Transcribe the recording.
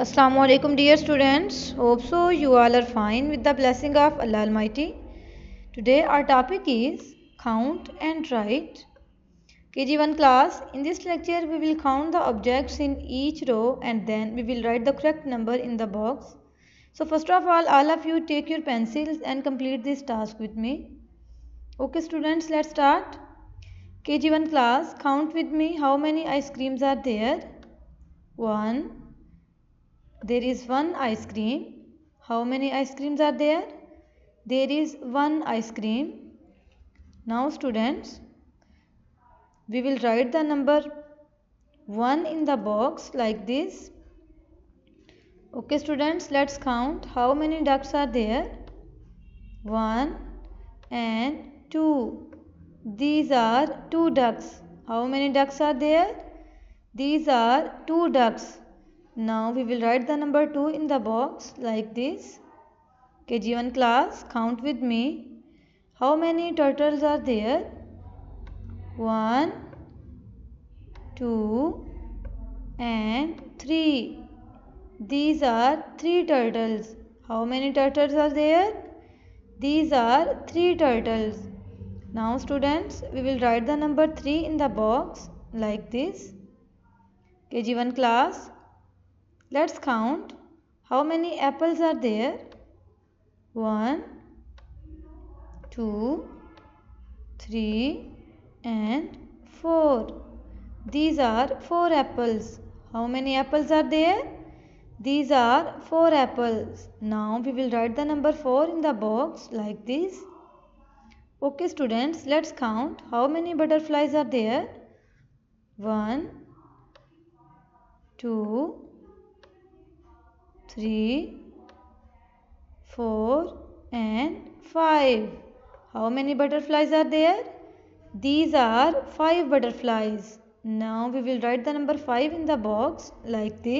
Assalamu alaikum dear students. Hope so you all are fine with the blessing of Allah Almighty. Today our topic is count and write. KG1 class, in this lecture we will count the objects in each row and then we will write the correct number in the box. So first of all of you take your pencils and complete this task with me. Okay students, let's start. KG1 class, count with me how many ice creams are there. 1. There is one ice cream. How many ice creams are there? There is one ice cream. Now students, we will write the number 1 in the box like this. Okay students, let's count how many ducks are there. 1 and 2. These are 2 ducks. How many ducks are there? These are 2 ducks. Now we will write the number 2 in the box like this. KG1 class, count with me. How many turtles are there? 1, 2 and 3. These are 3 turtles. How many turtles are there? These are 3 turtles. Now students, we will write the number 3 in the box like this. KG1 class, let's count how many apples are there. 1, 2, 3 and 4. These are 4 apples. How many apples are there? These are 4 apples. Now we will write the number 4 in the box like this. Okay students, let's count how many butterflies are there. 1, 2, 3, 4 and 5. How many butterflies are there? These are 5 butterflies. Now we will write the number 5 in the box like this.